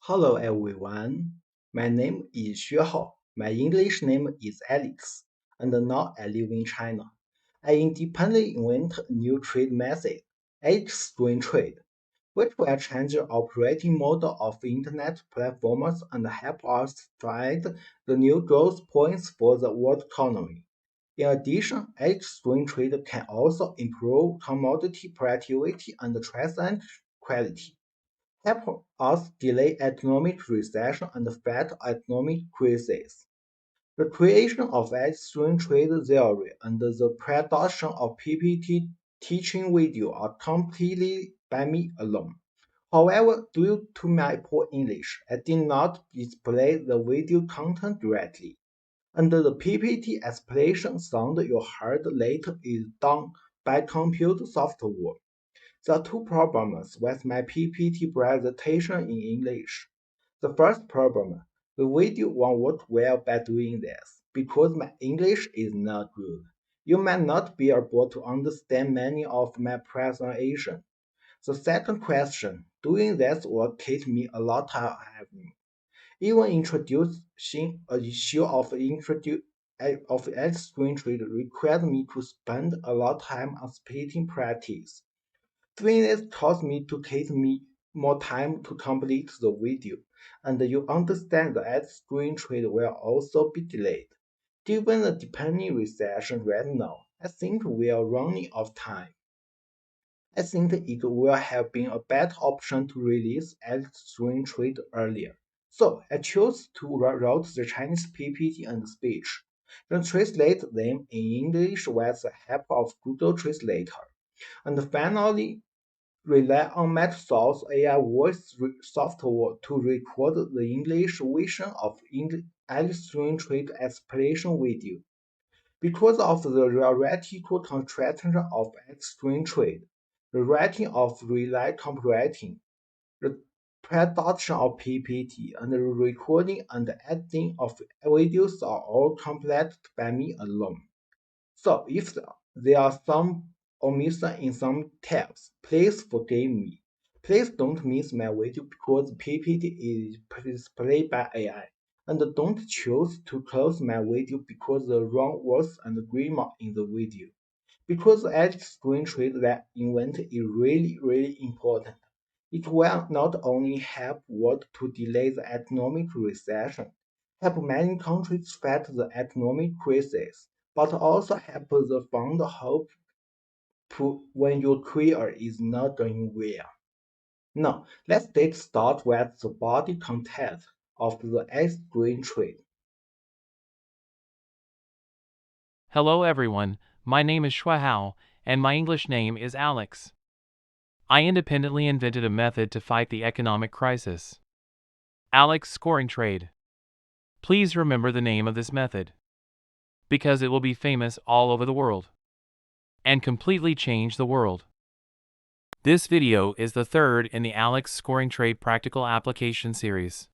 Hello everyone, my name is Xuehao. My English name is Alex, and now I live in China. I independently invented a new trade method, H-string trade, which will change the operating model of internet platforms and help us find the new growth points for the world economy. In addition, H-string trade can also improve commodity productivity and transaction quality help us delay economic recession and fight economic crisis. The creation of extreme trade theory and the production of PPT teaching video are completely by me alone. However, due to my poor English, I did not display the video content directly, and the PPT explanation sound you heard later is done by computer software. There are two problems with my PPT presentation in English. The first problem, the video won't work well by doing this because my English is not good. You might not be able to understand many of my presentation. The second question, doing this will take me a lot of time. Even introducing a issue of X-screen trade requires me to spend a lot of time on speaking practice. Doing this caused me to take me more time to complete the video, and you understand that screen trade will also be delayed. Given the depending recession right now, I think we are running out of time. I think it will have been a better option to release screen trade earlier. So I chose to write the Chinese PPT and speech, then translate them in English with the help of Google Translator, and finally rely on Microsoft's AI voice software to record the English version of Alice Trade explanation video. Because of the theoretical construction of extreme trade, the writing of relay copywriting, the production of PPT, and the recording and editing of videos are all completed by me alone. So if there are some omissions in some tabs, please forgive me. Please don't miss my video because PPT is displayed by AI. And don't choose to close my video because the wrong words and grammar in the video. Because edge screen trade that invent is really important. It will not only help world to delay the economic recession, help many countries fight the economic crisis, but also help the fund hope when your career is not doing well. Now, let's get started with the body content of the X-screen trade. Hello everyone, my name is Hao, and my English name is Alex. I independently invented a method to fight the economic crisis. Alex scoring trade. Please remember the name of this method, because it will be famous all over the world and completely change the world. This video is the third in the Alex scoring trade practical application series.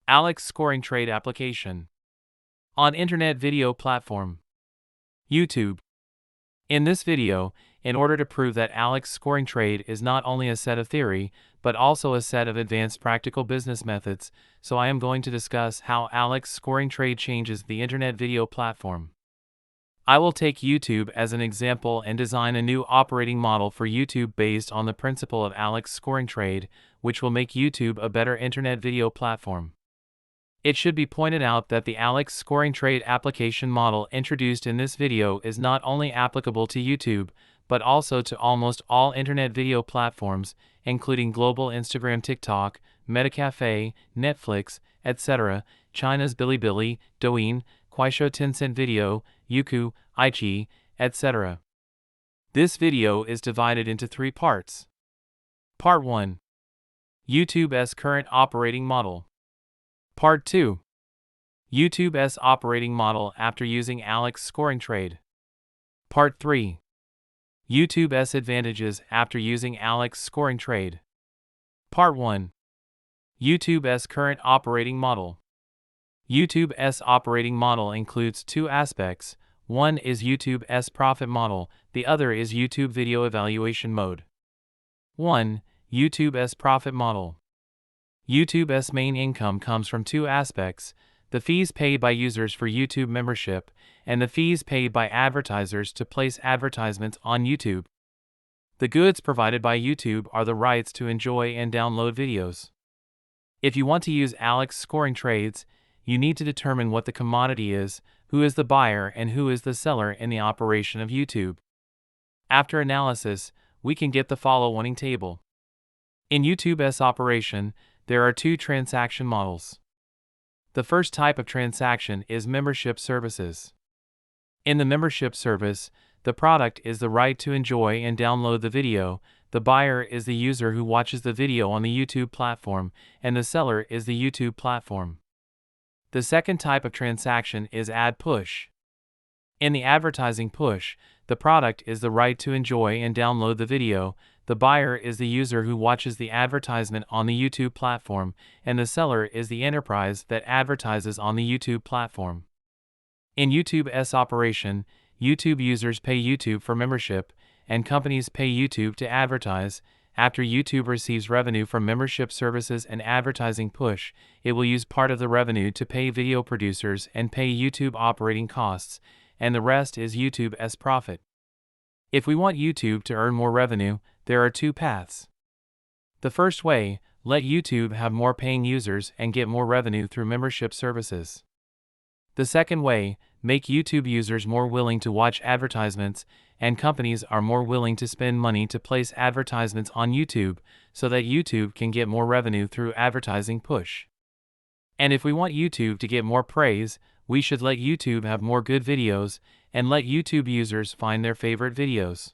Alex scoring trade application on internet video platform YouTube. In this video, in order to prove that Alex scoring trade is not only a set of theory, but also a set of advanced practical business methods, so I am going to discuss how Alex scoring trade changes the internet video platform. I will take YouTube as an example and design a new operating model for YouTube based on the principle of Alex scoring trade, which will make YouTube a better internet video platform. It should be pointed out that the Alex scoring trade application model introduced in this video is not only applicable to YouTube, but also to almost all internet video platforms, including global Instagram, TikTok, MetaCafe, Netflix, etc., China's Bilibili, Douyin, Kuaishou, Tencent Video, Youku, iQIYI, etc. This video is divided into three parts. Part 1. YouTube's current operating model. Part 2. YouTube's operating model after using Alex scoring trade. Part 3. YouTube's advantages after using Alex scoring trade. Part 1. YouTube's current operating model. YouTube's operating model includes two aspects. One is YouTube's profit model, the other is YouTube video evaluation mode. 1. YouTube's profit model. YouTube's main income comes from two aspects: the fees paid by users for YouTube membership, and the fees paid by advertisers to place advertisements on YouTube. The goods provided by YouTube are the rights to enjoy and download videos. If you want to use Alex scoring trades, you need to determine what the commodity is, who is the buyer, and who is the seller in the operation of YouTube. After analysis, we can get the following table. In YouTube's operation, there are two transaction models. The first type of transaction is membership services. In the membership service, the product is the right to enjoy and download the video, the buyer is the user who watches the video on the YouTube platform, and the seller is the YouTube platform. The second type of transaction is ad push. In the advertising push, the product is the right to enjoy and download the video, the buyer is the user who watches the advertisement on the YouTube platform, and the seller is the enterprise that advertises on the YouTube platform. In YouTube's operation, YouTube users pay YouTube for membership, and companies pay YouTube to advertise. After YouTube receives revenue from membership services and advertising push, it will use part of the revenue to pay video producers and pay YouTube operating costs, and the rest is YouTube's profit. If we want YouTube to earn more revenue, there are two paths. The first way, let YouTube have more paying users and get more revenue through membership services. The second way, make YouTube users more willing to watch advertisements, and companies are more willing to spend money to place advertisements on YouTube so that YouTube can get more revenue through advertising push. And if we want YouTube to get more praise, we should let YouTube have more good videos and let YouTube users find their favorite videos.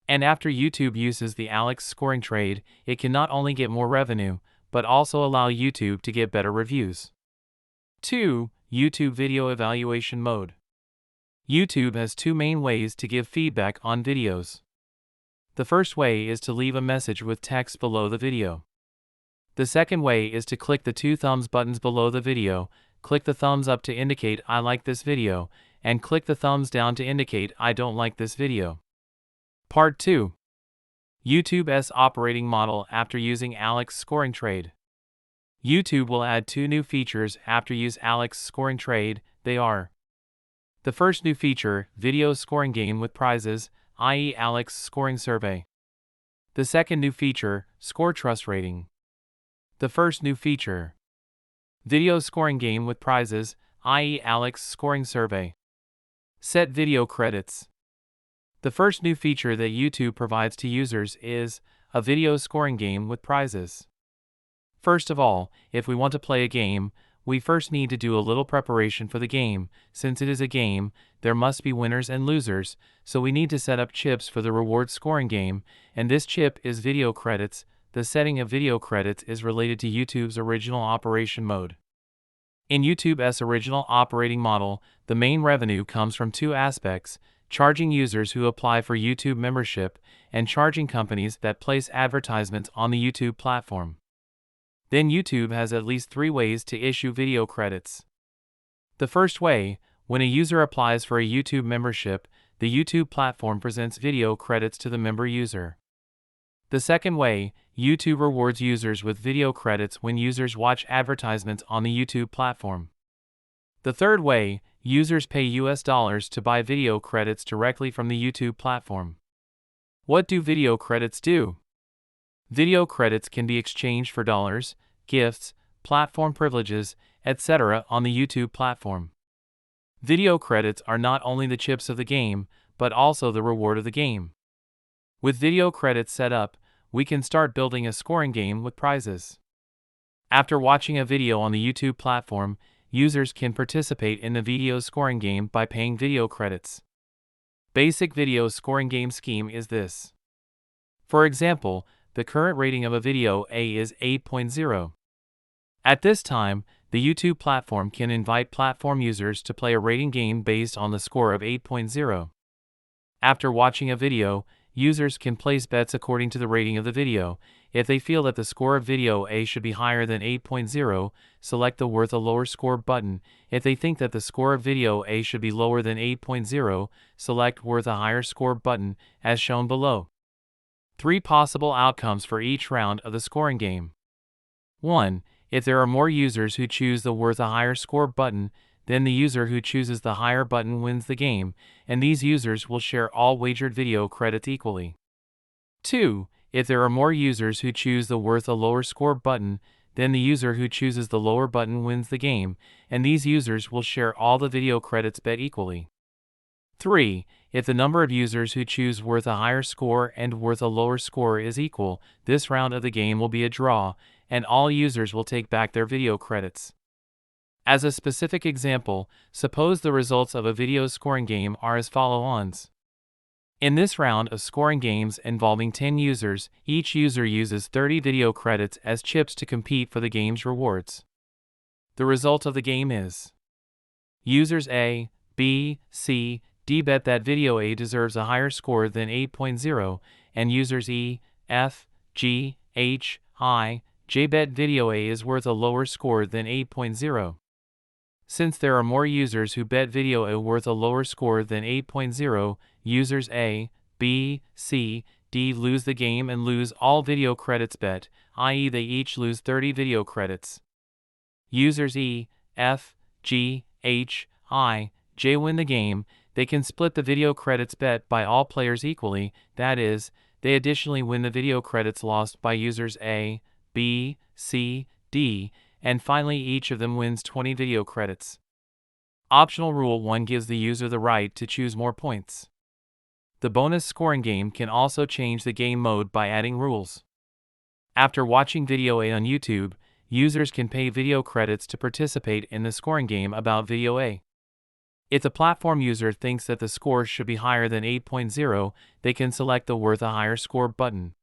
And after YouTube uses the Alex scoring trade, it can not only get more revenue, but also allow YouTube to get better reviews. 2. YouTube Video Evaluation Mode. YouTube has two main ways to give feedback on videos. The first way is to leave a message with text below the video. The second way is to click the two thumbs buttons below the video, click the thumbs up to indicate I like this video, and click the thumbs down to indicate I don't like this video. Part 2. YouTube's operating model after using Alex scoring trade. YouTube will add two new features after use Alex scoring trade. They are: the first new feature, video scoring game with prizes, i.e. Alex scoring survey. The second new feature, score trust rating. The first new feature, video scoring game with prizes, i.e. Alex scoring survey. Set video credits. The first new feature that YouTube provides to users is a video scoring game with prizes. First of all, if we want to play a game, we first need to do a little preparation for the game. Since it is a game, there must be winners and losers, so we need to set up chips for the reward scoring game, and this chip is video credits. The setting of video credits is related to YouTube's original operation mode. In YouTube's original operating model, the main revenue comes from two aspects: charging users who apply for YouTube membership, and charging companies that place advertisements on the YouTube platform. Then YouTube has at least three ways to issue video credits. The first way, when a user applies for a YouTube membership, the YouTube platform presents video credits to the member user. The second way, YouTube rewards users with video credits when users watch advertisements on the YouTube platform. The third way, users pay US dollars to buy video credits directly from the YouTube platform. What do video credits do? Video credits can be exchanged for dollars, gifts, platform privileges, etc. on the YouTube platform. Video credits are not only the chips of the game, but also the reward of the game. With video credits set up, we can start building a scoring game with prizes. After watching a video on the YouTube platform, users can participate in the video scoring game by paying video credits. Basic video scoring game scheme is this. For example, the current rating of a video A is 8.0. At this time, the YouTube platform can invite platform users to play a rating game based on the score of 8.0. After watching a video, users can place bets according to the rating of the video. If they feel that the score of video A should be higher than 8.0, select the worth a lower score button. If they think that the score of video A should be lower than 8.0, select worth a higher score button, as shown below. 3 possible outcomes for each round of the scoring game. 1. If there are more users who choose the worth a higher score button, then the user who chooses the higher button wins the game, and these users will share all wagered video credits equally. 2. If there are more users who choose the worth a lower score button, then the user who chooses the lower button wins the game, and these users will share all the video credits bet equally. 3. If the number of users who choose worth a higher score and worth a lower score is equal, this round of the game will be a draw, and all users will take back their video credits. As a specific example, suppose the results of a video scoring game are as follows. In this round of scoring games involving 10 users, each user uses 30 video credits as chips to compete for the game's rewards. The result of the game is: users A, B, C, D bet that video A deserves a higher score than 8.0, and users E, F, G, H, I, J bet video A is worth a lower score than 8.0. Since there are more users who bet video A worth a lower score than 8.0, users A, B, C, D lose the game and lose all video credits bet, i.e. they each lose 30 video credits. Users E, F, G, H, I, J win the game. They can split the video credits bet by all players equally, that is, they additionally win the video credits lost by users A, B, C, D, and finally each of them wins 20 video credits. Optional Rule 1 gives the user the right to choose more points. The bonus scoring game can also change the game mode by adding rules. After watching video A on YouTube, users can pay video credits to participate in the scoring game about video A. If the platform user thinks that the score should be higher than 8.0, they can select the worth a higher score button.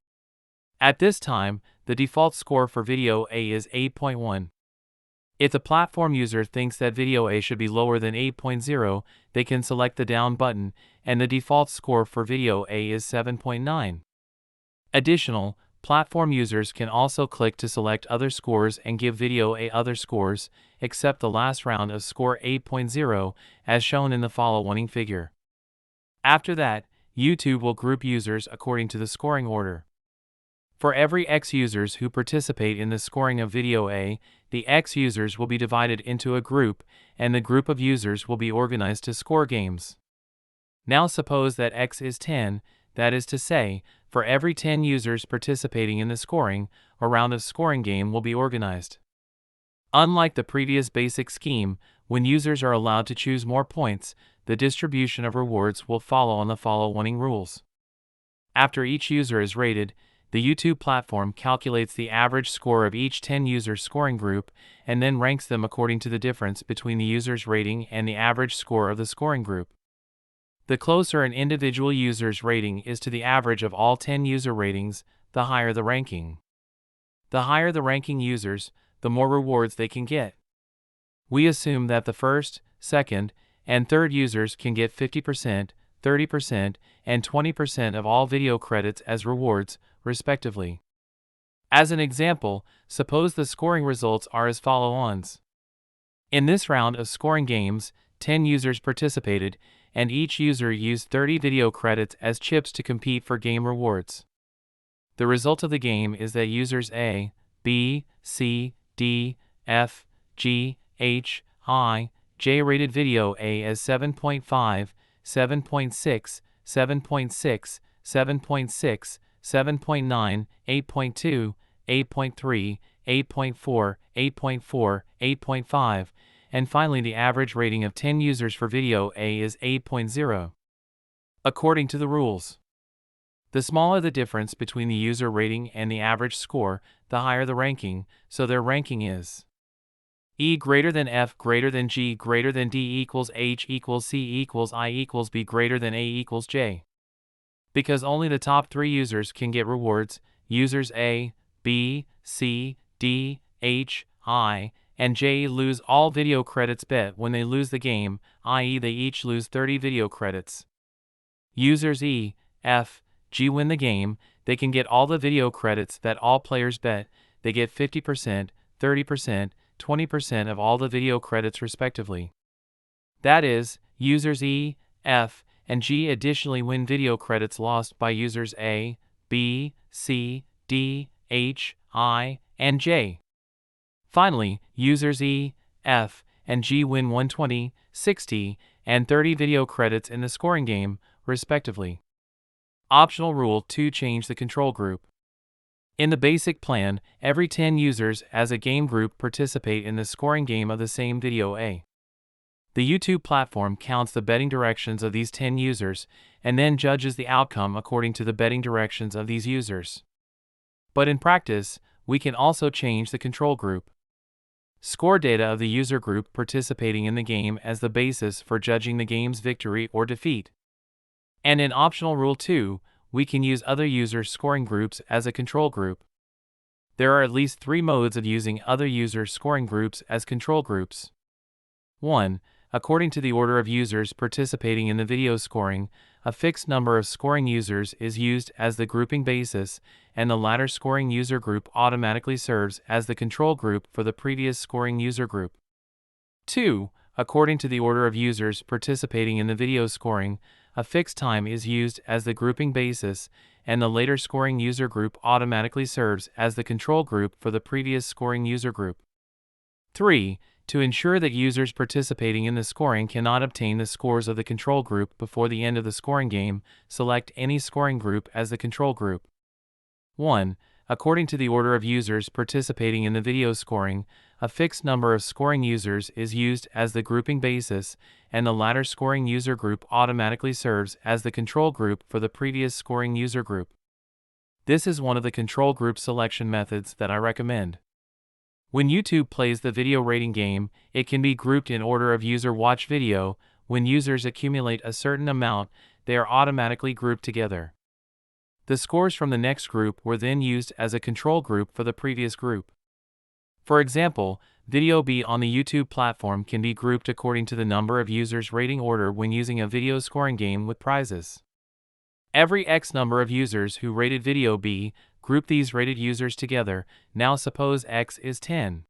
At this time, the default score for video A is 8.1. If the platform user thinks that video A should be lower than 8.0, they can select the down button, and the default score for video A is 7.9. Additional, platform users can also click to select other scores and give video A other scores, except the last round of score 8.0, as shown in the following figure. After that, YouTube will group users according to the scoring order. For every X users who participate in the scoring of video A, the X users will be divided into a group, and the group of users will be organized to score games. Now suppose that X is 10, that is to say, for every 10 users participating in the scoring, a round of scoring game will be organized. Unlike the previous basic scheme, when users are allowed to choose more points, the distribution of rewards will follow on the following rules. After each user is rated, the YouTube platform calculates the average score of each 10-user scoring group and then ranks them according to the difference between the user's rating and the average score of the scoring group. The closer an individual user's rating is to the average of all 10 user ratings, the higher the ranking. The higher the ranking users, the more rewards they can get. We assume that the first, second, and third users can get 50%, 30%, and 20% of all video credits as rewards, respectively. As an example, suppose the scoring results are as follows. In this round of scoring games, 10 users participated, and each user used 30 video credits as chips to compete for game rewards. The result of the game is that users A, B, C, D, F, G, H, I, J rated video A as 7.5, 7.6, 7.6, 7.6, 7.9, 8.2, 8.3, 8.4, 8.4, 8.5, and finally the average rating of 10 users for video A is 8.0. According to the rules, the smaller the difference between the user rating and the average score, the higher the ranking, so their ranking is E greater than F greater than G greater than D equals H equals C equals I equals B greater than A equals J. Because only the top 3 users can get rewards, users A, B, C, D, H, I, and J lose all video credits bet when they lose the game, i.e. they each lose 30 video credits. Users E, F, G win the game, they can get all the video credits that all players bet, they get 50%, 30%, 20% of all the video credits respectively. That is, users E, F, and G additionally win video credits lost by users A, B, C, D, H, I, and J. Finally, users E, F, and G win 120, 60, and 30 video credits in the scoring game, respectively. Optional Rule 2: Change the control group. In the basic plan, every 10 users as a game group participate in the scoring game of the same video A. The YouTube platform counts the betting directions of these 10 users and then judges the outcome according to the betting directions of these users. But in practice, we can also change the control group. Score data of the user group participating in the game as the basis for judging the game's victory or defeat. And in Optional Rule 2, we can use other users' scoring groups as a control group. There are at least 3 modes of using other users' scoring groups as control groups. 1. According to the order of users participating in the video scoring, a fixed number of scoring users is used as the grouping basis, and the latter scoring user group automatically serves as the control group for the previous scoring user group. 2. According to the order of users participating in the video scoring, a fixed time is used as the grouping basis, and the later scoring user group automatically serves as the control group for the previous scoring user group. 3. To ensure that users participating in the scoring cannot obtain the scores of the control group before the end of the scoring game, select any scoring group as the control group. 1. According to the order of users participating in the video scoring, a fixed number of scoring users is used as the grouping basis, and the latter scoring user group automatically serves as the control group for the previous scoring user group. This is one of the control group selection methods that I recommend. When YouTube plays the video rating game, it can be grouped in order of user watch video. When users accumulate a certain amount, they are automatically grouped together. The scores from the next group were then used as a control group for the previous group. For example, Video B on the YouTube platform can be grouped according to the number of users rating order when using a video scoring game with prizes. Every X number of users who rated Video B, group these rated users together. Now suppose X is 10.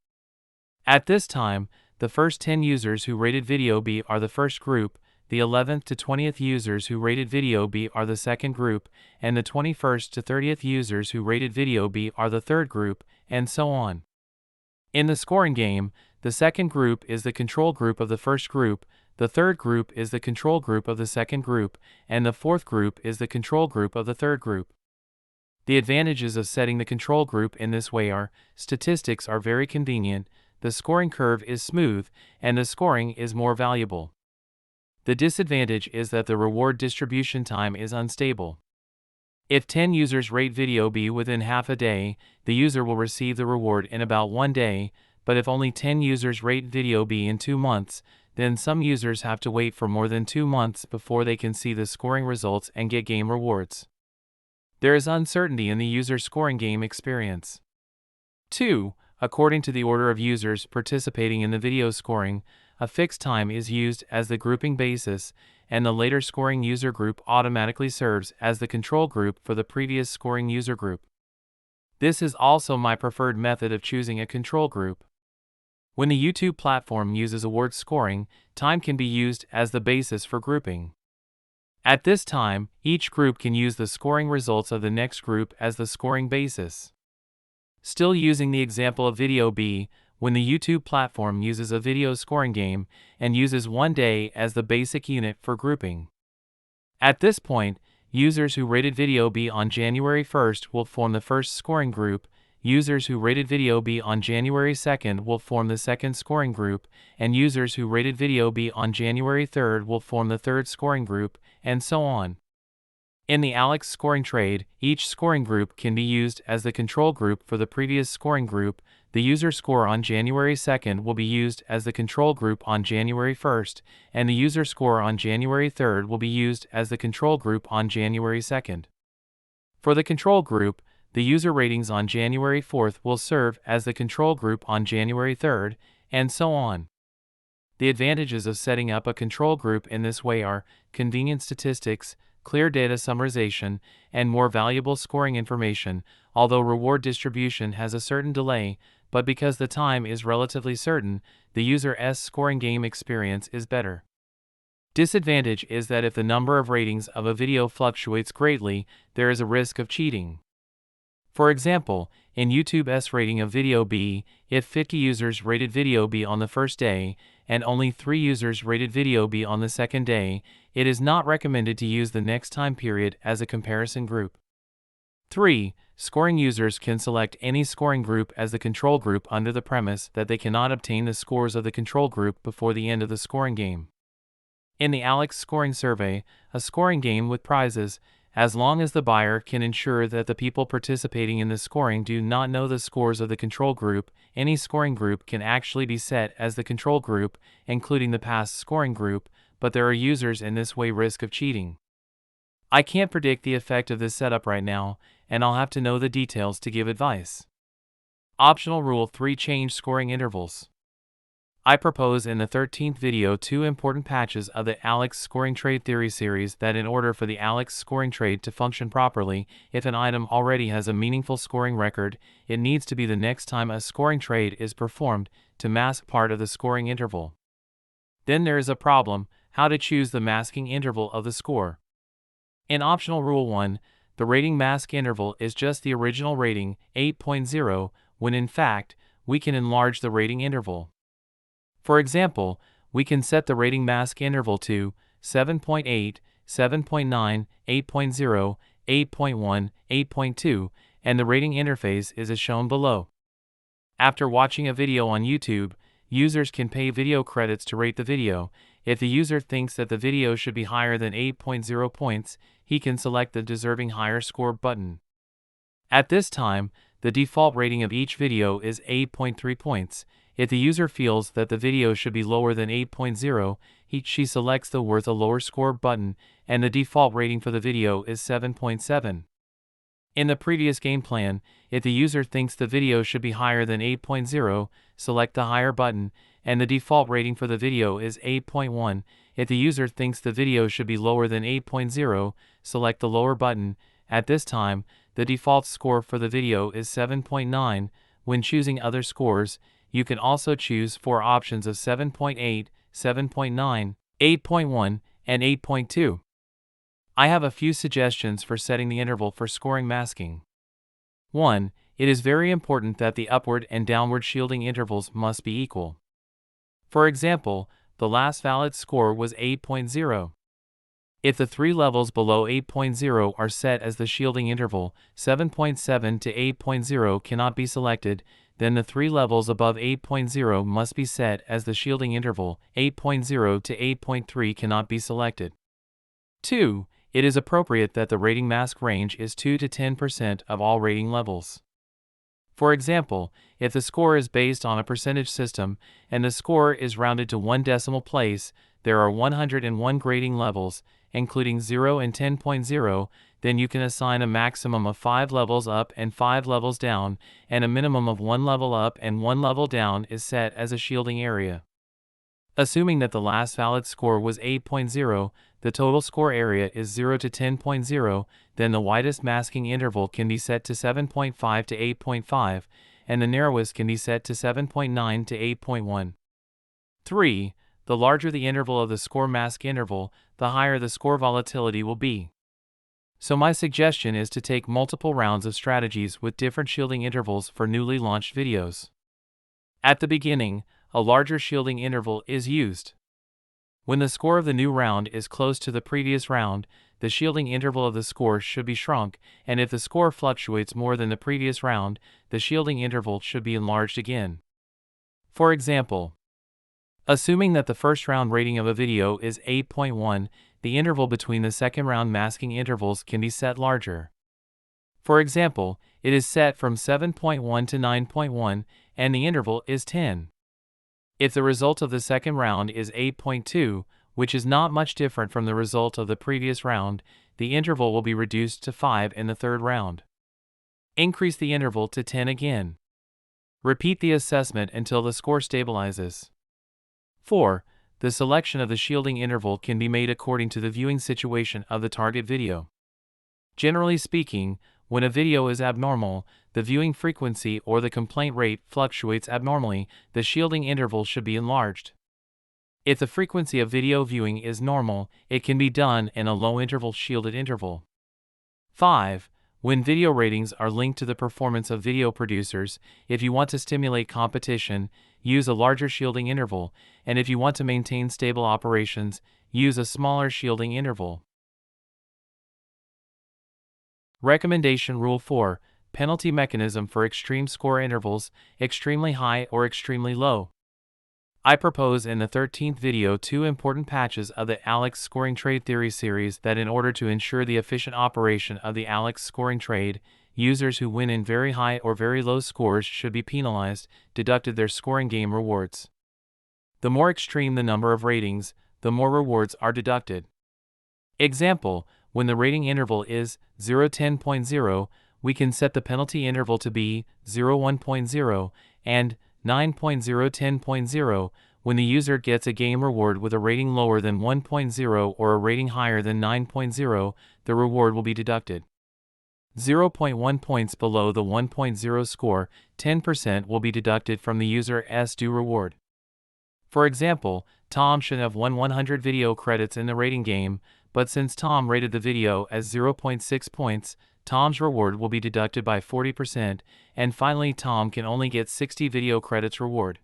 At this time, the first 10 users who rated Video B are the first group, the 11th to 20th users who rated Video B are the second group, and the 21st to 30th users who rated Video B are the third group, and so on. In the scoring game, the second group is the control group of the first group, the third group is the control group of the second group, and the fourth group is the control group of the third group. The advantages of setting the control group in this way are: statistics are very convenient, the scoring curve is smooth, and the scoring is more valuable. The disadvantage is that the reward distribution time is unstable. If 10 users rate Video B within half a day, the user will receive the reward in about 1 day, but if only 10 users rate Video B in 2 months, then some users have to wait for more than 2 months before they can see the scoring results and get game rewards. There is uncertainty in the user scoring game experience. 2. According to the order of users participating in the video scoring, a fixed time is used as the grouping basis, and the later scoring user group automatically serves as the control group for the previous scoring user group. This is also my preferred method of choosing a control group. When the YouTube platform uses award scoring, time can be used as the basis for grouping. At this time, each group can use the scoring results of the next group as the scoring basis. Still using the example of Video B, when the YouTube platform uses a video scoring game and uses 1 day as the basic unit for grouping. At this point, users who rated Video B on January 1st will form the first scoring group, users who rated Video B on January 2nd will form the second scoring group, and users who rated Video B on January 3rd will form the third scoring group, and so on. In the Alex scoring trade, each scoring group can be used as the control group for the previous scoring group. The user score on January 2nd will be used as the control group on January 1st, and the user score on January 3rd will be used as the control group on January 2nd. For the control group, the user ratings on January 4th will serve as the control group on January 3rd, and so on. The advantages of setting up a control group in this way are convenient statistics, clear data summarization, and more valuable scoring information, although reward distribution has a certain delay, but because the time is relatively certain, the user's scoring game experience is better. Disadvantage is that if the number of ratings of a video fluctuates greatly, there is a risk of cheating. For example, in YouTube's rating of video B, if 50 users rated video B on the first day, and only 3 users rated video B on the second day, it is not recommended to use the next time period as a comparison group. 3. Scoring users can select any scoring group as the control group under the premise that they cannot obtain the scores of the control group before the end of the scoring game. In the Alex scoring survey, a scoring game with prizes, as long as the buyer can ensure that the people participating in the scoring do not know the scores of the control group, any scoring group can actually be set as the control group, including the past scoring group, but there are users in this way risk of cheating. I can't predict the effect of this setup right now, and I'll have to know the details to give advice. Optional Rule 3: Change scoring intervals. I propose in the 13th video 2 important patches of the Alex scoring trade theory series that in order for the Alex scoring trade to function properly, if an item already has a meaningful scoring record, it needs to be the next time a scoring trade is performed to mask part of the scoring interval. Then there is a problem: how to choose the masking interval of the score. In Optional Rule 1, the rating mask interval is just the original rating, 8.0, when in fact, we can enlarge the rating interval. For example, we can set the rating mask interval to 7.8, 7.9, 8.0, 8.1, 8.2, and the rating interface is as shown below. After watching a video on YouTube, users can pay video credits to rate the video. If the user thinks that the video should be higher than 8.0 points, he can select the deserving higher score button. At this time, the default rating of each video is 8.3 points. If the user feels that the video should be lower than 8.0, she selects the worth a lower score button, and the default rating for the video is 7.7. In the previous game plan, if the user thinks the video should be higher than 8.0, select the higher button, and the default rating for the video is 8.1. If the user thinks the video should be lower than 8.0, select the lower button. At this time, the default score for the video is 7.9. When choosing other scores, you can also choose 4 options of 7.8, 7.9, 8.1, and 8.2. I have a few suggestions for setting the interval for scoring masking. 1. It is very important that the upward and downward shielding intervals must be equal. For example, the last valid score was 8.0. If the 3 levels below 8.0 are set as the shielding interval, 7.7 to 8.0 cannot be selected, then the 3 levels above 8.0 must be set as the shielding interval, 8.0 to 8.3 cannot be selected. 2. It is appropriate that the rating mask range is 2 to 10% of all rating levels. For example, if the score is based on a percentage system and the score is rounded to 1 decimal place, there are 101 grading levels, including 0 and 10.0, then you can assign a maximum of 5 levels up and 5 levels down, and a minimum of 1 level up and 1 level down is set as a shielding area. Assuming that the last valid score was 8.0, the total score area is 0 to 10.0, then the widest masking interval can be set to 7.5 to 8.5, and the narrowest can be set to 7.9 to 8.1. 3. The larger the interval of the score mask interval, the higher the score volatility will be. So my suggestion is to take multiple rounds of strategies with different shielding intervals for newly launched videos. At the beginning, a larger shielding interval is used. When the score of the new round is close to the previous round, the shielding interval of the score should be shrunk, and if the score fluctuates more than the previous round, the shielding interval should be enlarged again. For example, assuming that the first round rating of a video is 8.1, the interval between the second round masking intervals can be set larger. For example, it is set from 7.1 to 9.1, and the interval is 10. If the result of the second round is 8.2, which is not much different from the result of the previous round, the interval will be reduced to 5 in the third round. Increase the interval to 10 again. Repeat the assessment until the score stabilizes. 4. The selection of the shielding interval can be made according to the viewing situation of the target video. Generally speaking, when a video is abnormal, the viewing frequency or the complaint rate fluctuates abnormally, the shielding interval should be enlarged. If the frequency of video viewing is normal, it can be done in a low-interval shielded interval. 5. When video ratings are linked to the performance of video producers, if you want to stimulate competition, use a larger shielding interval, and if you want to maintain stable operations, use a smaller shielding interval. Recommendation Rule 4. Penalty mechanism for extreme score intervals, extremely high or extremely low. I propose in the 13th video 2 important patches of the Alex scoring trade theory series that in order to ensure the efficient operation of the Alex scoring trade, users who win in very high or very low scores should be penalized, deducted their scoring game rewards. The more extreme the number of ratings, the more rewards are deducted. Example, when the rating interval is 0-10.0, we can set the penalty interval to be 0-1.0 and 9.0-10.0. When the user gets a game reward with a rating lower than 1.0 or a rating higher than 9.0, the reward will be deducted. 0.1 points below the 1.0 score, 10% will be deducted from the user's due reward. For example, Tom should have won 100 video credits in the rating game, but since Tom rated the video as 0.6 points, Tom's reward will be deducted by 40%, and finally Tom can only get 60 video credits reward.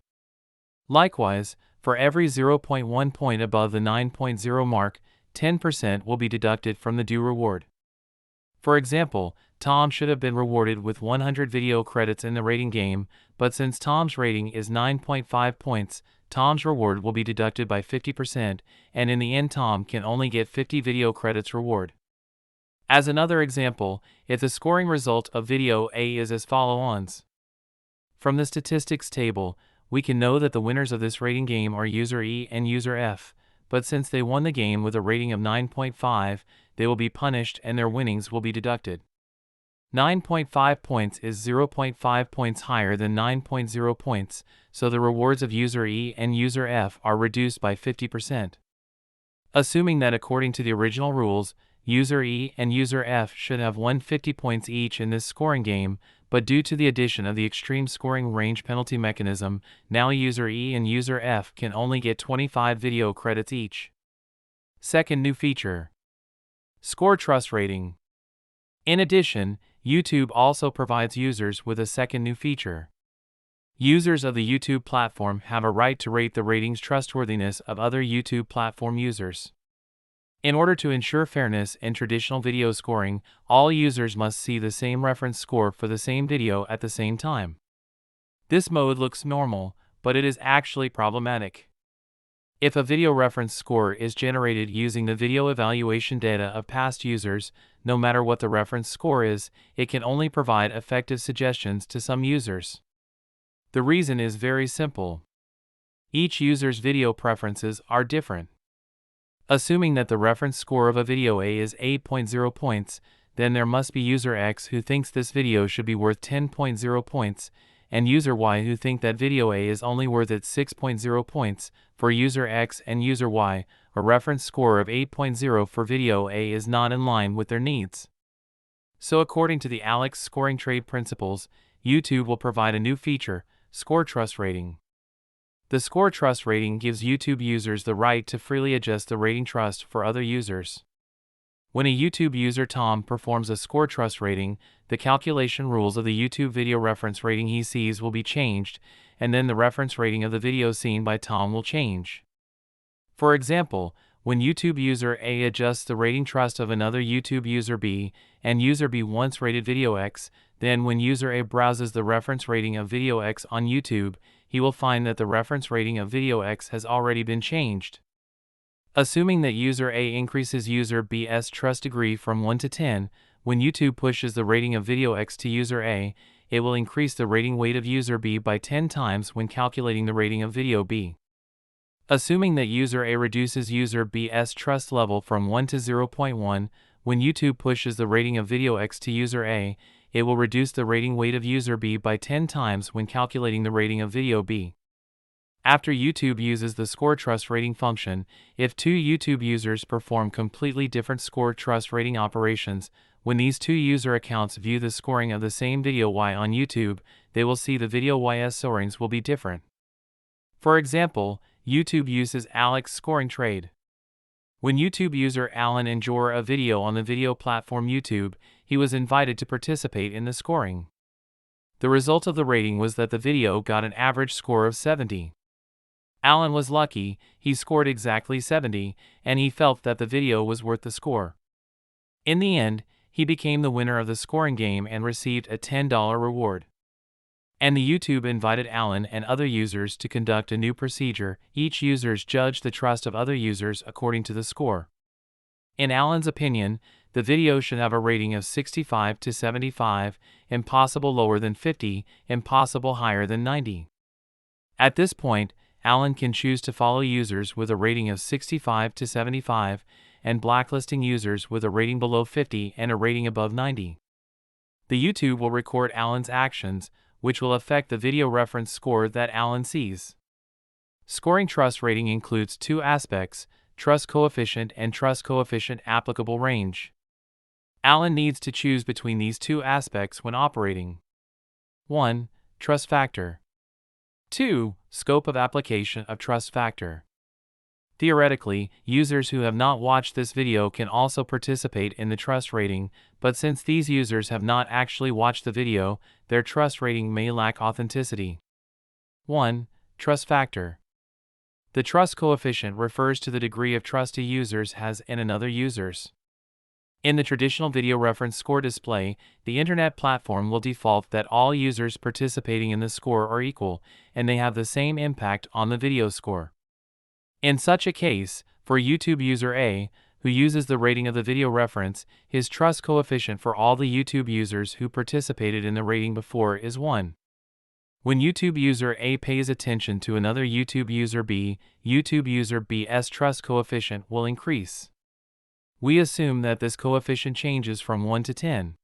Likewise, for every 0.1 point above the 9.0 mark, 10% will be deducted from the due reward. For example, Tom should have been rewarded with 100 video credits in the rating game, but since Tom's rating is 9.5 points, Tom's reward will be deducted by 50%, and in the end Tom can only get 50 video credits reward. As another example, if the scoring result of video A is as follows. From the statistics table, we can know that the winners of this rating game are user E and user F, but since they won the game with a rating of 9.5, they will be punished and their winnings will be deducted. 9.5 points is 0.5 points higher than 9.0 points, so the rewards of user E and user F are reduced by 50%. Assuming that according to the original rules, user E and user F should have won 50 points each in this scoring game, but due to the addition of the extreme scoring range penalty mechanism, now user E and user F can only get 25 video credits each. Second new feature: Score Trust Rating. In addition, YouTube also provides users with a second new feature. Users of the YouTube platform have a right to rate the rating's trustworthiness of other YouTube platform users. In order to ensure fairness in traditional video scoring, all users must see the same reference score for the same video at the same time. This mode looks normal, but it is actually problematic. If a video reference score is generated using the video evaluation data of past users, no matter what the reference score is, it can only provide effective suggestions to some users. The reason is very simple. Each user's video preferences are different. Assuming that the reference score of a video A is 8.0 points, then there must be user X who thinks this video should be worth 10.0 points, and user Y who think that video A is only worth at 6.0 points. For user X and user Y, a reference score of 8.0 for video A is not in line with their needs. So according to the Alex scoring trade principles, YouTube will provide a new feature, Score Trust Rating. The Score Trust Rating gives YouTube users the right to freely adjust the rating trust for other users. When a YouTube user Tom performs a Score Trust Rating, the calculation rules of the YouTube video reference rating he sees will be changed, and then the reference rating of the video seen by Tom will change. For example, when YouTube user A adjusts the rating trust of another YouTube user B, and user B once rated video X, then when user A browses the reference rating of video X on YouTube, he will find that the reference rating of video X has already been changed. Assuming that user A increases user B's trust degree from 1 to 10, when YouTube pushes the rating of video X to user A, it will increase the rating weight of user B by 10 times when calculating the rating of video B. Assuming that user A reduces user B's trust level from 1 to 0.1, when YouTube pushes the rating of video X to user A, it will reduce the rating weight of user B by 10 times when calculating the rating of video B. After YouTube uses the Score Trust Rating function, if two YouTube users perform completely different Score Trust Rating operations, when these two user accounts view the scoring of the same video Y on YouTube, they will see the video Y's scorings will be different. For example, YouTube uses Alex scoring trade. When YouTube user Alan enjoys a video on the video platform YouTube, he was invited to participate in the scoring. The result of the rating was that the video got an average score of 70. Alan was lucky, he scored exactly 70, and he felt that the video was worth the score. In the end, he became the winner of the scoring game and received a $10 reward. And the YouTube invited Alan and other users to conduct a new procedure. Each users judged the trust of other users according to the score. In Alan's opinion, the video should have a rating of 65 to 75, impossible lower than 50, impossible higher than 90. At this point, Alan can choose to follow users with a rating of 65 to 75, and blacklisting users with a rating below 50 and a rating above 90. The YouTube will record Alan's actions, which will affect the video reference score that Alan sees. Scoring trust rating includes two aspects: trust coefficient and trust coefficient applicable range. Alan needs to choose between these two aspects when operating. 1. Trust factor. 2. Scope of application of trust factor. Theoretically, users who have not watched this video can also participate in the trust rating, but since these users have not actually watched the video, their trust rating may lack authenticity. 1. Trust factor. The trust coefficient refers to the degree of trust a user has in another users. In the traditional video reference score display, the internet platform will default that all users participating in the score are equal, and they have the same impact on the video score. In such a case, for YouTube user A, who uses the rating of the video reference, his trust coefficient for all the YouTube users who participated in the rating before is 1. When YouTube user A pays attention to another YouTube user B, YouTube user B's trust coefficient will increase. We assume that this coefficient changes from 1 to 10.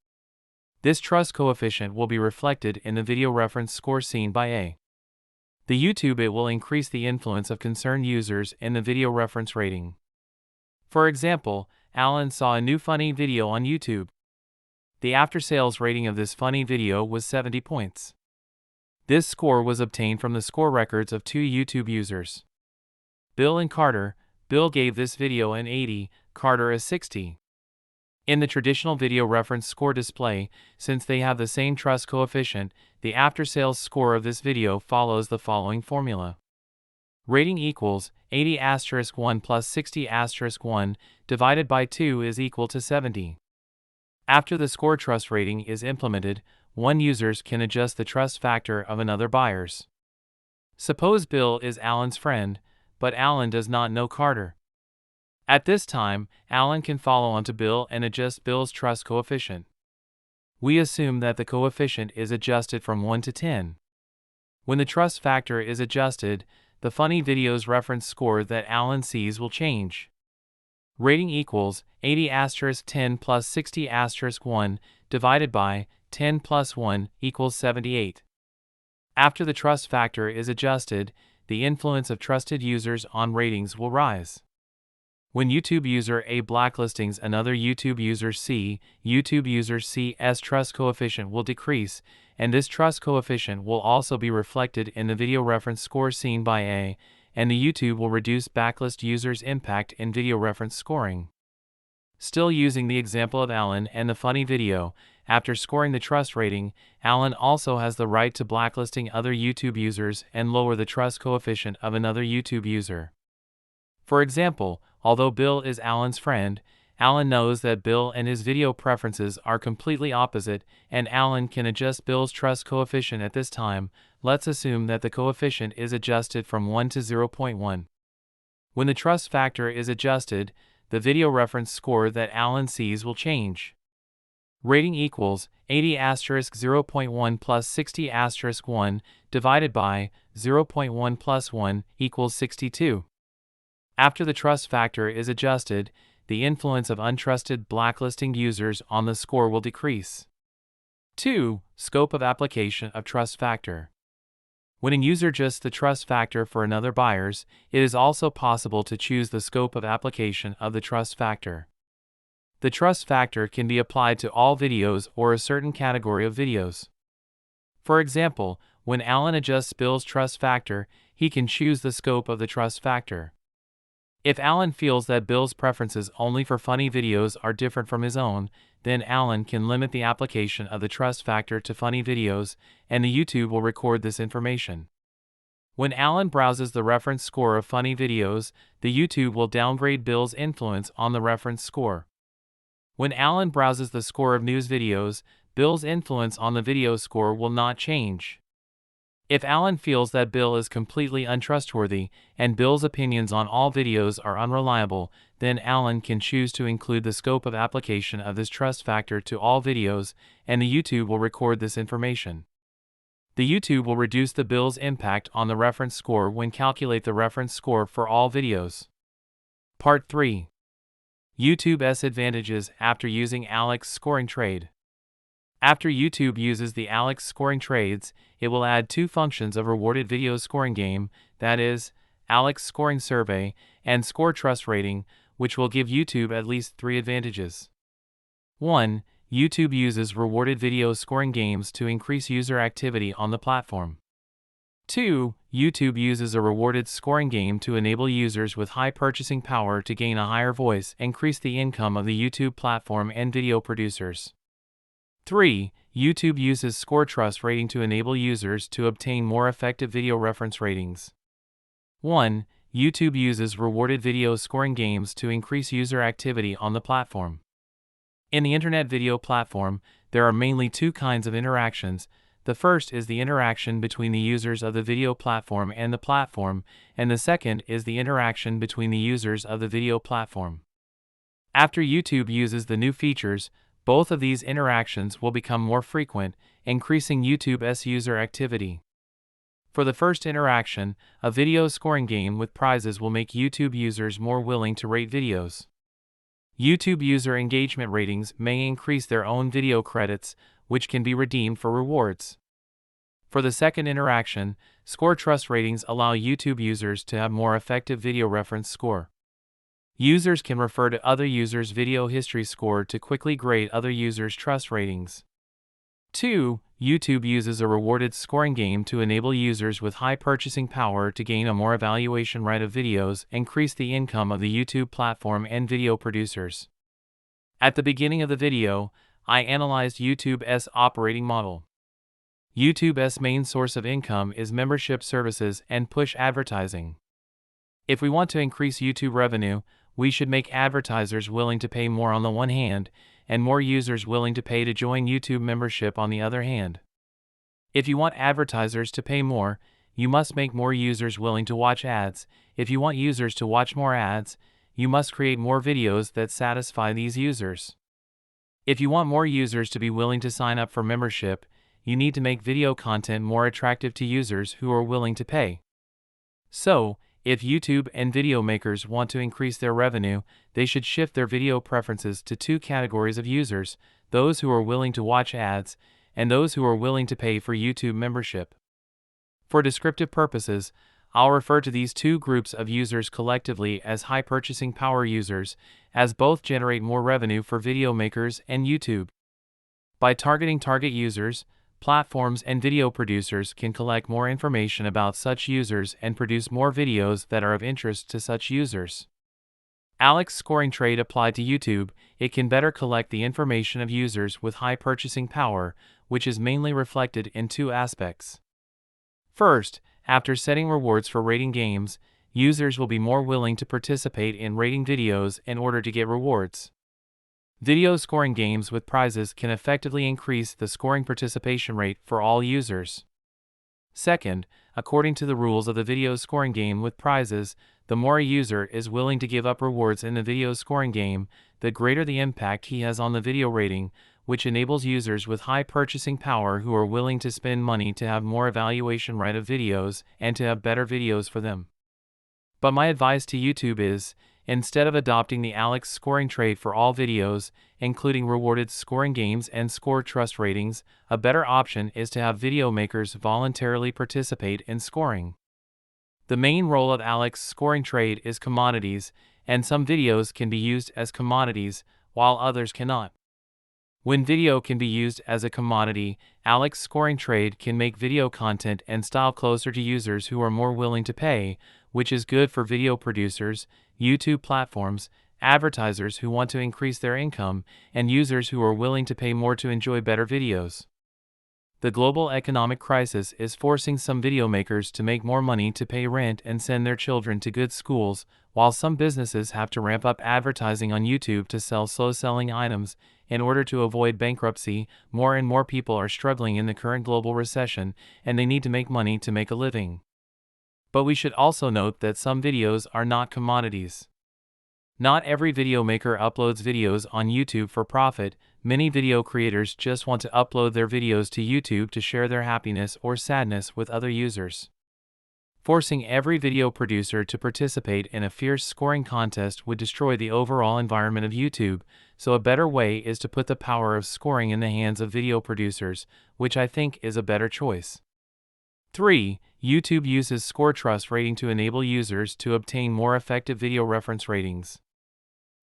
This trust coefficient will be reflected in the video reference score seen by A. The YouTube it will increase the influence of concerned users in the video reference rating. For example, Alan saw a new funny video on YouTube. The after-sales rating of this funny video was 70 points. This score was obtained from the score records of two YouTube users, Bill and Carter. Bill gave this video an 80, Carter a 60. In the traditional video reference score display, since they have the same trust coefficient, the after-sales score of this video follows the following formula. Rating equals 80*1 plus 60*1 divided by 2 is equal to 70. After the score trust rating is implemented, one user can adjust the trust factor of another buyer's. Suppose Bill is Alan's friend, but Alan does not know Carter. At this time, Alan can follow onto Bill and adjust Bill's trust coefficient. We assume that the coefficient is adjusted from 1 to 10. When the trust factor is adjusted, the funny video's reference score that Alan sees will change. Rating equals 80*10 plus 60*1 divided by 10 plus 1 equals 78. After the trust factor is adjusted, the influence of trusted users on ratings will rise. When YouTube user A blacklistings another YouTube user C, YouTube user C's trust coefficient will decrease, and this trust coefficient will also be reflected in the video reference score seen by A, and the YouTube will reduce backlist users' impact in video reference scoring. Still using the example of Alan and the funny video, after scoring the trust rating, Alan also has the right to blacklisting other YouTube users and lower the trust coefficient of another YouTube user. For example, although Bill is Alan's friend, Alan knows that Bill and his video preferences are completely opposite, and Alan can adjust Bill's trust coefficient at this time. Let's assume that the coefficient is adjusted from 1 to 0.1. When the trust factor is adjusted, the video reference score that Alan sees will change. Rating equals 80*0.1 plus 60*1 divided by 0.1 plus 1 equals 62. After the trust factor is adjusted, the influence of untrusted blacklisting users on the score will decrease. 2. Scope of application of trust factor. When a user adjusts the trust factor for another buyer's, it is also possible to choose the scope of application of the trust factor. The trust factor can be applied to all videos or a certain category of videos. For example, when Alan adjusts Bill's trust factor, he can choose the scope of the trust factor. If Alan feels that Bill's preferences only for funny videos are different from his own, then Alan can limit the application of the trust factor to funny videos, and the YouTube will record this information. When Alan browses the reference score of funny videos, the YouTube will downgrade Bill's influence on the reference score. When Alan browses the score of news videos, Bill's influence on the video score will not change. If Alan feels that Bill is completely untrustworthy and Bill's opinions on all videos are unreliable, then Alan can choose to include the scope of application of this trust factor to all videos, and the YouTube will record this information. The YouTube will reduce the Bill's impact on the reference score when calculate the reference score for all videos. Part 3. YouTube's advantages after using Alex scoring trade. After YouTube uses the Alex scoring trades, it will add two functions of rewarded video scoring game, that is, Alex scoring survey and score trust rating, which will give YouTube at least three advantages. 1. YouTube uses rewarded video scoring games to increase user activity on the platform. 2. YouTube uses a rewarded scoring game to enable users with high purchasing power to gain a higher voice and increase the income of the YouTube platform and video producers. 3. YouTube uses score trust rating to enable users to obtain more effective video reference ratings. 1. YouTube uses rewarded video scoring games to increase user activity on the platform. In the internet video platform, there are mainly two kinds of interactions. The first is the interaction between the users of the video platform, and the second is the interaction between the users of the video platform. After YouTube uses the new features, both of these interactions will become more frequent, increasing YouTube's user activity. For the first interaction, a video scoring game with prizes will make YouTube users more willing to rate videos. YouTube user engagement ratings may increase their own video credits, which can be redeemed for rewards. For the second interaction, score trust ratings allow YouTube users to have more effective video reference score. Users can refer to other users' video history score to quickly grade other users' trust ratings. 2. YouTube uses a rewarded scoring game to enable users with high purchasing power to gain a more evaluation right of videos, increase the income of the YouTube platform and video producers. At the beginning of the video, I analyzed YouTube's operating model. YouTube's main source of income is membership services and push advertising. If we want to increase YouTube revenue, we should make advertisers willing to pay more on the one hand, and more users willing to pay to join YouTube membership on the other hand. If you want advertisers to pay more, you must make more users willing to watch ads. If you want users to watch more ads, you must create more videos that satisfy these users. If you want more users to be willing to sign up for membership, you need to make video content more attractive to users who are willing to pay. So, if YouTube and video makers want to increase their revenue, they should shift their video preferences to two categories of users: those who are willing to watch ads, and those who are willing to pay for YouTube membership. For descriptive purposes, I'll refer to these two groups of users collectively as high purchasing power users, as both generate more revenue for video makers and YouTube. By targeting target users, platforms and video producers can collect more information about such users and produce more videos that are of interest to such users. Alex scoring trade applied to YouTube, it can better collect the information of users with high purchasing power, which is mainly reflected in two aspects. First, after setting rewards for rating games, users will be more willing to participate in rating videos in order to get rewards. Video scoring games with prizes can effectively increase the scoring participation rate for all users. Second, according to the rules of the video scoring game with prizes, the more a user is willing to give up rewards in the video scoring game, the greater the impact he has on the video rating, which enables users with high purchasing power who are willing to spend money to have more evaluation right of videos and to have better videos for them. But my advice to YouTube is, instead of adopting the Alex scoring trade for all videos, including rewarded scoring games and score trust ratings, a better option is to have video makers voluntarily participate in scoring. The main role of Alex scoring trade is commodities, and some videos can be used as commodities, while others cannot. When video can be used as a commodity, Alex scoring trade can make video content and style closer to users who are more willing to pay, which is good for video producers. YouTube platforms, advertisers who want to increase their income, and users who are willing to pay more to enjoy better videos. The global economic crisis is forcing some video makers to make more money to pay rent and send their children to good schools, while some businesses have to ramp up advertising on YouTube to sell slow-selling items. In order to avoid bankruptcy, more and more people are struggling in the current global recession, and they need to make money to make a living. But we should also note that some videos are not commodities. Not every video maker uploads videos on YouTube for profit. Many video creators just want to upload their videos to YouTube to share their happiness or sadness with other users. Forcing every video producer to participate in a fierce scoring contest would destroy the overall environment of YouTube, so a better way is to put the power of scoring in the hands of video producers, which I think is a better choice. 3. YouTube uses score trust rating to enable users to obtain more effective video reference ratings.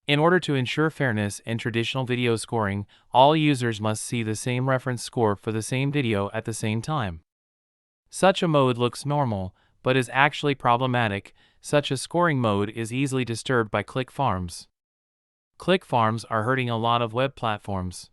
In order to ensure fairness in traditional video scoring, all users must see the same reference score for the same video at the same time. Such a mode looks normal, but is actually problematic. Such a scoring mode is easily disturbed by click farms. Click farms are hurting a lot of web platforms.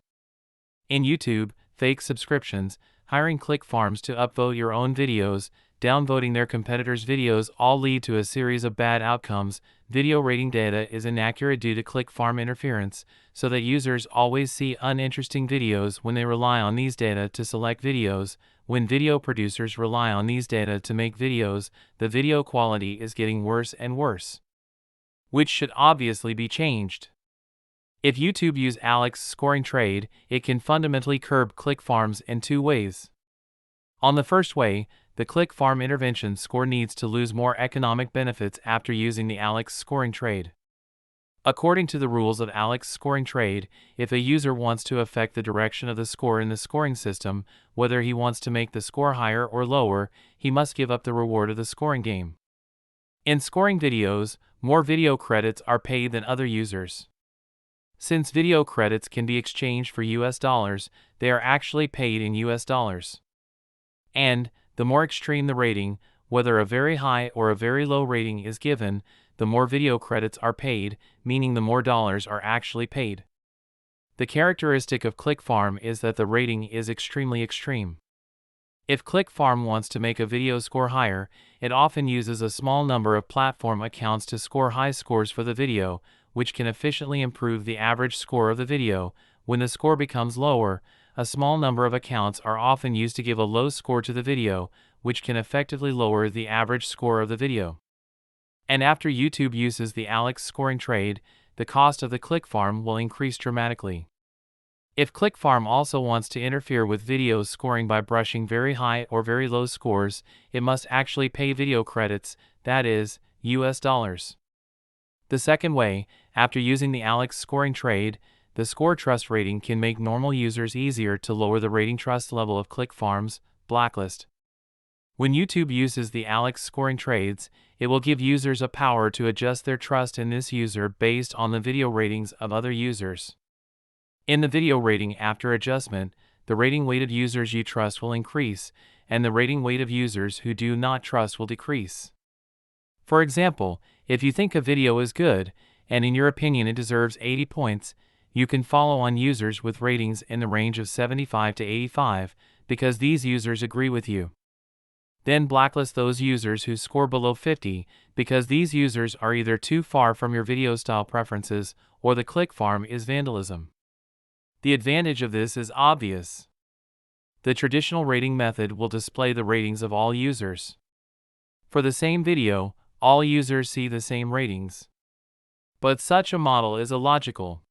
In YouTube, fake subscriptions, hiring click farms to upvote your own videos, downvoting their competitors' videos all lead to a series of bad outcomes. Video rating data is inaccurate due to click farm interference, so that users always see uninteresting videos when they rely on these data to select videos. When video producers rely on these data to make videos, the video quality is getting worse and worse, which should obviously be changed. If YouTube uses Alex scoring trade, it can fundamentally curb click farms in two ways. On the first way, the click farm intervention score needs to lose more economic benefits after using the Alex scoring trade. According to the rules of Alex scoring trade, if a user wants to affect the direction of the score in the scoring system, whether he wants to make the score higher or lower, he must give up the reward of the scoring game. In scoring videos, more video credits are paid than other users. Since video credits can be exchanged for US dollars, they are actually paid in US dollars. And, the more extreme the rating, whether a very high or a very low rating is given, the more video credits are paid, meaning the more dollars are actually paid. The characteristic of click farm is that the rating is extremely extreme. If click farm wants to make a video score higher, it often uses a small number of platform accounts to score high scores for the video, which can efficiently improve the average score of the video. When the score becomes lower, a small number of accounts are often used to give a low score to the video, which can effectively lower the average score of the video. And after YouTube uses the Alex scoring trade, the cost of the click farm will increase dramatically. If click farm also wants to interfere with video scoring by brushing very high or very low scores, it must actually pay video credits, that is, US dollars. The second way, after using the Alex scoring trade, the score trust rating can make normal users easier to lower the rating trust level of click farms, blacklist. When YouTube uses the Alex scoring trades, it will give users a power to adjust their trust in this user based on the video ratings of other users. In the video rating after adjustment, the rating weight of users you trust will increase, and the rating weight of users who do not trust will decrease. For example, if you think a video is good, and in your opinion it deserves 80 points, you can follow on users with ratings in the range of 75 to 85, because these users agree with you. Then blacklist those users who score below 50, because these users are either too far from your video style preferences, or the click farm is vandalism. The advantage of this is obvious. The traditional rating method will display the ratings of all users. For the same video, all users see the same ratings. But such a model is illogical.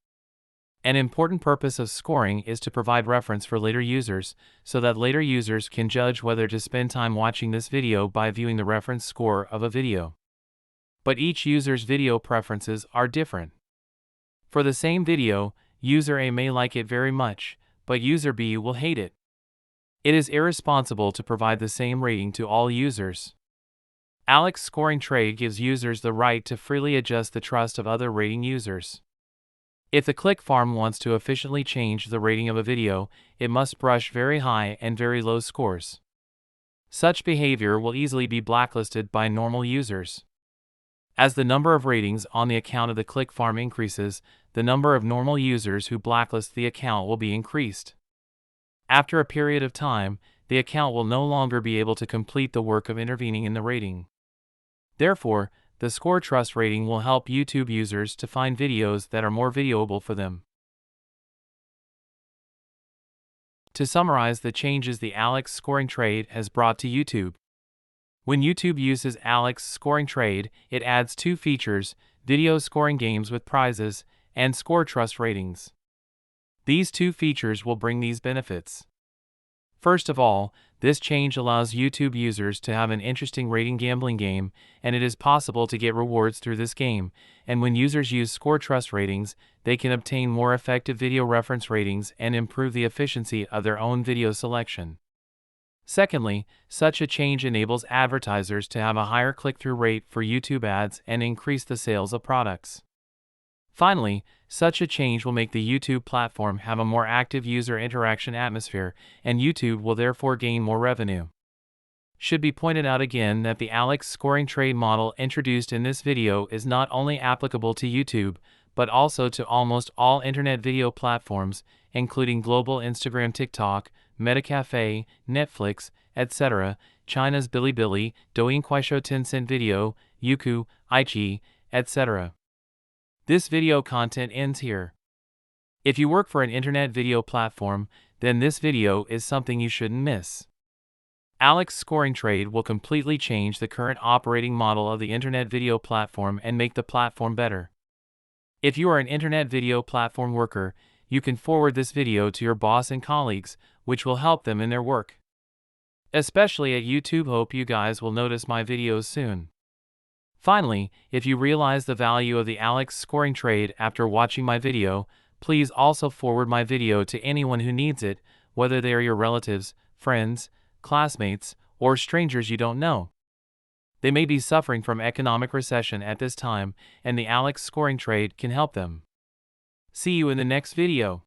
An important purpose of scoring is to provide reference for later users, so that later users can judge whether to spend time watching this video by viewing the reference score of a video. But each user's video preferences are different. For the same video, user A may like it very much, but user B will hate it. It is irresponsible to provide the same rating to all users. Alex scoring trade gives users the right to freely adjust the trust of other rating users. If the click farm wants to efficiently change the rating of a video, it must brush very high and very low scores. Such behavior will easily be blacklisted by normal users. As the number of ratings on the account of the click farm increases, the number of normal users who blacklist the account will be increased. After a period of time, the account will no longer be able to complete the work of intervening in the rating. Therefore, the score trust rating will help YouTube users to find videos that are more videoable for them. To summarize the changes the Alex scoring trade has brought to YouTube. When YouTube uses Alex scoring trade, it adds two features: video scoring games with prizes and score trust ratings. These two features will bring these benefits. First of all, this change allows YouTube users to have an interesting rating gambling game, and it is possible to get rewards through this game. And when users use score trust ratings, they can obtain more effective video reference ratings and improve the efficiency of their own video selection. Secondly, such a change enables advertisers to have a higher click-through rate for YouTube ads and increase the sales of products. Finally, such a change will make the YouTube platform have a more active user interaction atmosphere, and YouTube will therefore gain more revenue. Should be pointed out again that the Alex scoring trade model introduced in this video is not only applicable to YouTube, but also to almost all internet video platforms, including global Instagram, TikTok, MetaCafe, Netflix, etc., China's Bilibili, Douyin, Kuaishou, Tencent Video, Youku, iQIYI, etc. This video content ends here. If you work for an internet video platform, then this video is something you shouldn't miss. Alex scoring trade will completely change the current operating model of the internet video platform and make the platform better. If you are an internet video platform worker, you can forward this video to your boss and colleagues, which will help them in their work. Especially at YouTube. Hope you guys will notice my videos soon. Finally, if you realize the value of the Alex scoring trade after watching my video, please also forward my video to anyone who needs it, whether they are your relatives, friends, classmates, or strangers you don't know. They may be suffering from economic recession at this time, and the Alex scoring trade can help them. See you in the next video.